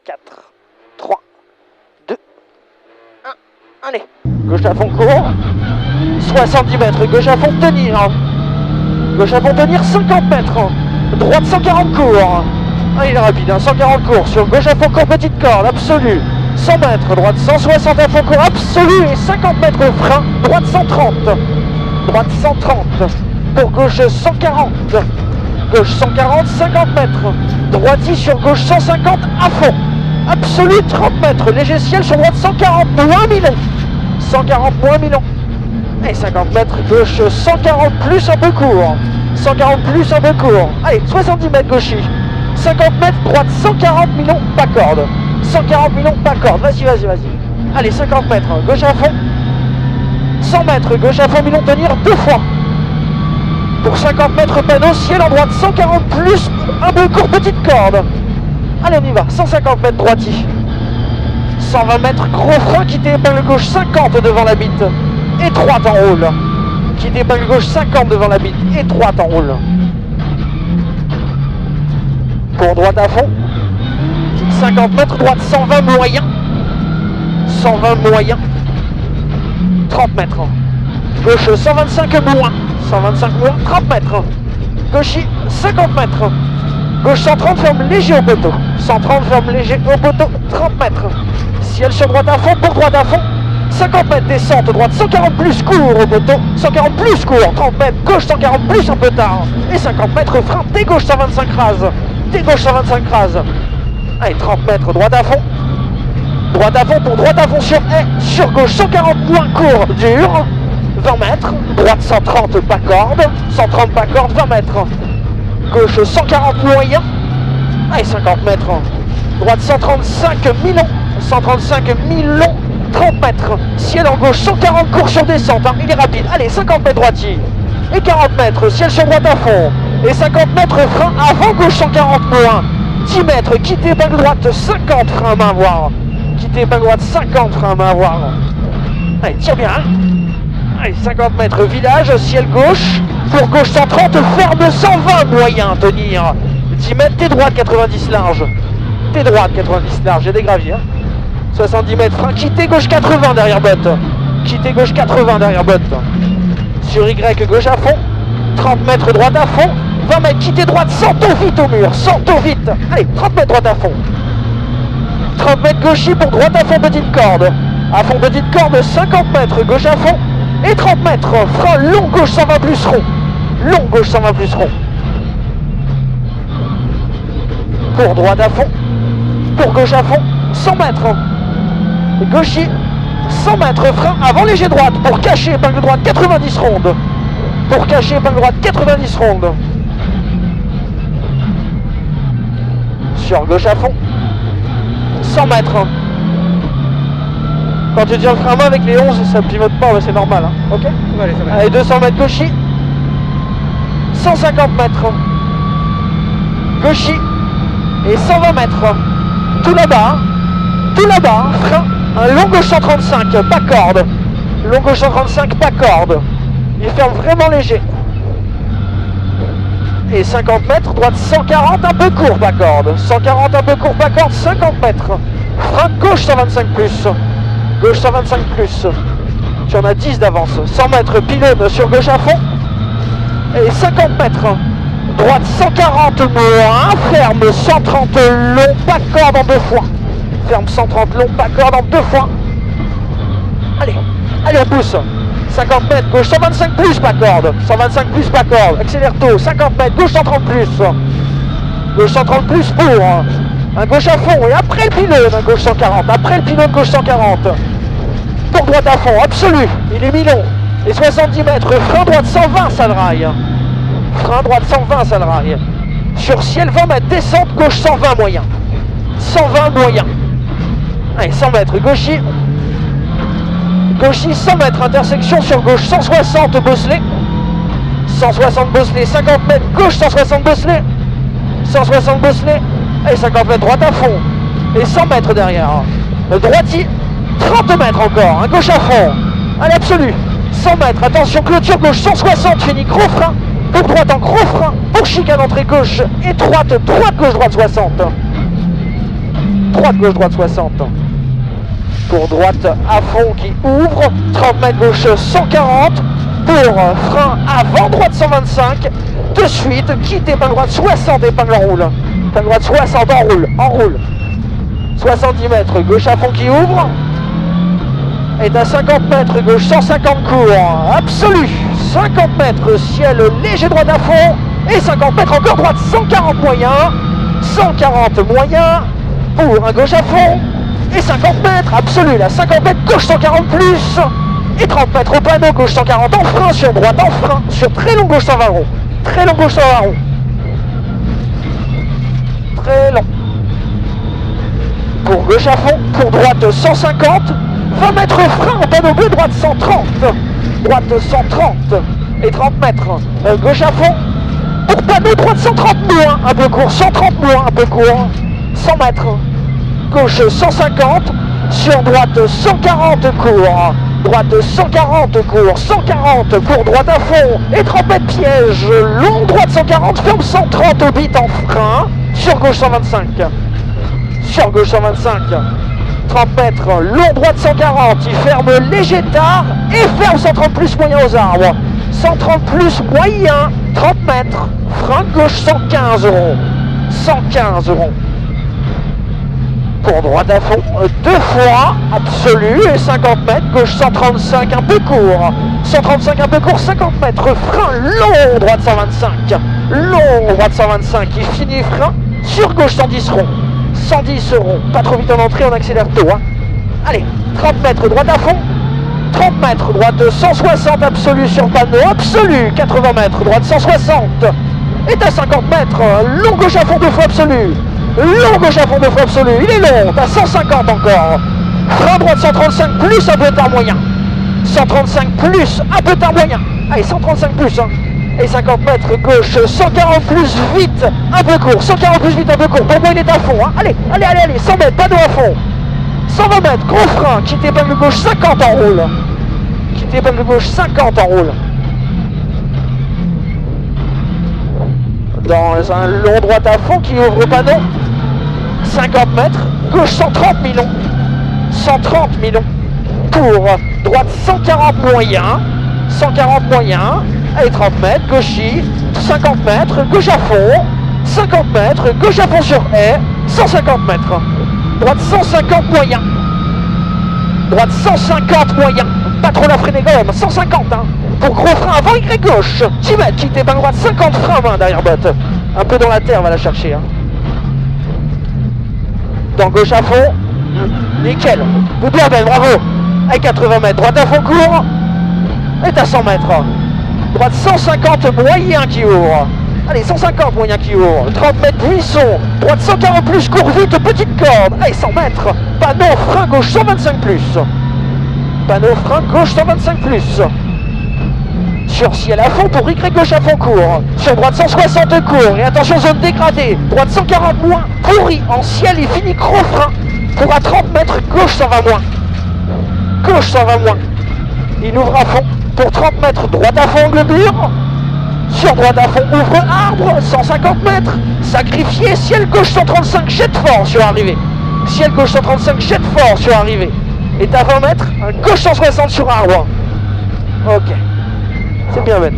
4, 3, 2, 1. Allez, gauche à fond court. 70 mètres, gauche à fond tenir. Gauche à fond tenir 50 mètres. Droite 140 court. Ah, il est rapide, hein, 140 court. Sur gauche à fond court, petite corde, absolue. 100 mètres, droite 160 à fond court, absolue. Et 50 mètres au frein, droite 130. Droite 130. Pour gauche 140. Gauche 140, 50 mètres. Droiti sur gauche 150 à fond. Absolue 30 mètres. Léger ciel sur droite 140, moins Milon. 140 moins Milon. Et 50 mètres, gauche 140 plus un peu court. 140 plus un peu court. Allez, 70 mètres gauchis. 50 mètres, droite 140 Milon, pas corde. 140 Milon, pas corde. Vas-y, vas-y, vas-y. Allez, 50 mètres, gauche à fond. 100 mètres, gauche à fond Milon, tenir deux fois. Pour 50 mètres, panneau, ciel en droite 140 plus un peu court, petite corde. Allez, on y va. 150 mètres droiti. 120 mètres, gros frein, quitte épingle gauche 50 devant la bite. Étroite en roule. Quitte épingle gauche 50 devant la bite. Étroite en roule. Pour droite à fond. 50 mètres, droite 120 moyen. 120 moyen. 30 mètres. Gauche 125 moins. 125 moins, 30 mètres. Gauchi 50 mètres. Gauche 130, ferme léger au poteau. 130, ferme léger au poteau, 30 mètres. Ciel sur droite à fond, pour droite à fond. 50 mètres, descente, droite 140 plus court au poteau. 140 plus court, 30 mètres, gauche 140 plus un peu tard. Et 50 mètres, frein, dès gauche 125 rase. Dès gauche 125 rase. Allez, 30 mètres, droite à fond. Droite à fond, pour droite à fond sur gauche 140 moins court, dur. 20 mètres, droite 130 pas corde, 130 pas corde, 20 mètres. Gauche 140 moyen, allez 50 mètres. Droite 135 Milon, 135 Milon, 30 mètres. Ciel en gauche 140 court sur descente, hein, il est rapide. Allez 50 mètres droitier. Et 40 mètres, ciel sur droite à fond. Et 50 mètres frein avant gauche 140 moins. 10 mètres, quitte épingle droite 50 frein main voir. Quitte épingle droite 50 frein main voir. Allez, tire bien. Hein. Allez, 50 mètres village, ciel gauche, pour gauche 130, ferme 120 moyen, tenir. 10 mètres, t'es droite 90 large. T'es droite 90 large, j'ai des graviers. Hein. 70 mètres, frein, quittez gauche 80 derrière botte. Quittez gauche 80 derrière botte. Sur Y, gauche à fond. 30 mètres, droite à fond. 20 mètres, quittez droite, sentons vite au mur, sentons vite. Allez, 30 mètres, droite à fond. 30 mètres gauchis pour droite à fond, petite corde. À fond, petite corde, 50 mètres, gauche à fond. Et 30 mètres, frein long gauche 120 plus rond. Long gauche 120 plus rond. Pour droite à fond. Pour gauche à fond, 100 mètres. Gauchi, 100 mètres, frein avant léger droite. Pour cacher épingle droite, 90 rondes. Pour cacher épingle droite, 90 rondes. Sur gauche à fond. 100 mètres. Quand tu tiens le frein à main avec les 11, ça pivote pas, c'est normal, hein. Ok. Allez, ça va. Allez, 200 mètres gauchi. 150 mètres. Gauchi. Et 120 mètres. Tout là-bas, hein. Tout là-bas, hein. Frein. Un long gauche 135, pas corde. Long gauche 135, pas corde. Il ferme vraiment léger. Et 50 mètres, droite 140, un peu court, pas corde. 140, un peu court, pas corde, 50 mètres. Frein gauche 125 plus. Gauche 125 plus. Tu en as 10 d'avance. 100 mètres, pylône sur gauche à fond. Et 50 mètres. Droite 140 moins. Ferme 130 long, pas corde en deux fois. Ferme 130 long, pas corde en deux fois. Allez, allez on pousse. 50 mètres, gauche 125 plus, pas corde. 125 plus, pas corde. Accélère tôt. 50 mètres, gauche 130 plus. Gauche 130 plus pour. Un gauche à fond. Et après le pylône, un gauche 140. Après le pylône, gauche 140. Pour droite à fond, absolu. Il est Milon. Et 70 mètres, frein droite 120, ça le raille. Frein droite 120, ça le raille. Sur ciel 20 mètres, descente, gauche 120 moyen. 120 moyen. Allez, 100 mètres, gauchi. Gauchi, 100 mètres, intersection sur gauche 160 bosselets. 160 bosselets, 50 mètres, gauche 160 bosselets. 160 bosselets. Et 50 mètres, droite à fond. Et 100 mètres derrière. Droitier, 30 mètres encore, un gauche à fond. Allez, absolu. 100 mètres, attention, clôture gauche 160, fini, gros frein. Pour droite en gros frein. Pour chicane entrée gauche, étroite, droite, gauche, droite 60. droite, gauche, droite 60. Cours droite à fond qui ouvre, 30 mètres gauche 140. Pour frein avant droite 125. De suite, quitte épingle droite 60, épingle en roule. Épingle droite 60, en roule. 70 mètres, gauche à fond qui ouvre. Et à 50 mètres, gauche 150 cours, absolu. 50 mètres, ciel léger droite à fond. Et 50 mètres encore droite, 140 moyen. 140 moyen pour un gauche à fond. Et 50 mètres, absolu, là, 50 mètres, gauche 140 plus. Et 30 mètres au panneau, gauche 140 en frein, sur droite en frein, sur très long gauche 120 ronds. Très long gauche 120 ronds. Très long. Pour gauche à fond, pour droite 150. 20 mètres frein au panneau bleu, droite 130. Droite 130 et 30 mètres. Gauche à fond. Pour panneau, droite 130 moins, un peu court, 130 moins, un peu court. 100 mètres. Gauche 150. Sur droite 140 cours. Droite 140 cours, 140 cours, droite à fond. Et 30 mètres piège. Long droite 140, ferme 130 au bit en frein. Sur gauche 125. Sur gauche 125. 30 mètres, long droite 140, il ferme léger tard et ferme 130 plus moyen aux arbres. 130 plus moyen, 30 mètres, frein gauche 115 ronds. 115 ronds. Pour droite à fond, deux fois, absolu, et 50 mètres, gauche 135, un peu court. 135, un peu court, 50 mètres, frein long, droite 125. Long, droite 125, il finit frein, sur gauche 110 ronds. 110 ronds, pas trop vite en entrée, on accélère tôt. Hein. Allez, 30 mètres, droite à fond. 30 mètres, droite 160, absolu sur panneau, absolu. 80 mètres, droite 160. Et à 50 mètres, long gauche à fond, deux fois absolu. Long gauche à fond, deux fois absolu, il est long, à 150 encore. Frein droite 135 plus, un peu tard moyen. 135 plus, un peu tard moyen. Allez, 135 plus, hein. Et 50 mètres gauche, 140 plus vite, un peu court, 140 plus vite, un peu court. Pour moi, il est à fond, hein. Allez, 100 mètres, panneau à fond. 120 mètres, gros frein, quitte épingle gauche, 50 en roule. Quitte épingle gauche, 50 en roule. Dans un long droite à fond qui ouvre au panneau. 50 mètres, gauche 130 millions. 130 millions. Pour droite 140 moyen. 140 moyen. Allez, 30 mètres, gauchis. 50 mètres, gauche à fond. 50 mètres, gauche à fond sur haie. 150 mètres. Droite 150 moyen. Droite 150 moyen. Pas trop la freiner quand même. 150 hein. Pour gros frein avant Y gauche. 10 mètres, quitte épingle droite. 50 frein main derrière botte. Un peu dans la terre, va la chercher. Hein. Dans gauche à fond. Nickel. Vous bien belle, bravo. Avec 80 mètres. Droite à fond court. Et à 100 mètres. Droite 150 moyen qui ouvre. Allez, 150 moyen qui ouvre. 30 mètres buisson. Droite 140 plus, court vite, petite corde. Allez, 100 mètres. Panneau frein gauche 125 plus. Panneau frein gauche 125 plus. Sur ciel à fond pour Y gauche à fond court. Sur droite 160 court. Et attention zone dégradée. Droite 140 moins. Pourri en ciel et fini gros frein. Pour à 30 mètres gauche 120 moins. Gauche 120 moins. Il ouvre à fond. Pour 30 mètres droite à fond angle mur. Sur droite à fond ouvre arbre. 150 mètres. Sacrifié. Ciel gauche 135 jette fort sur arrivée. Ciel gauche 135 jette fort sur arrivée. Et à 20 mètres. Un gauche 160 sur arbre. Ok. C'est bien bête.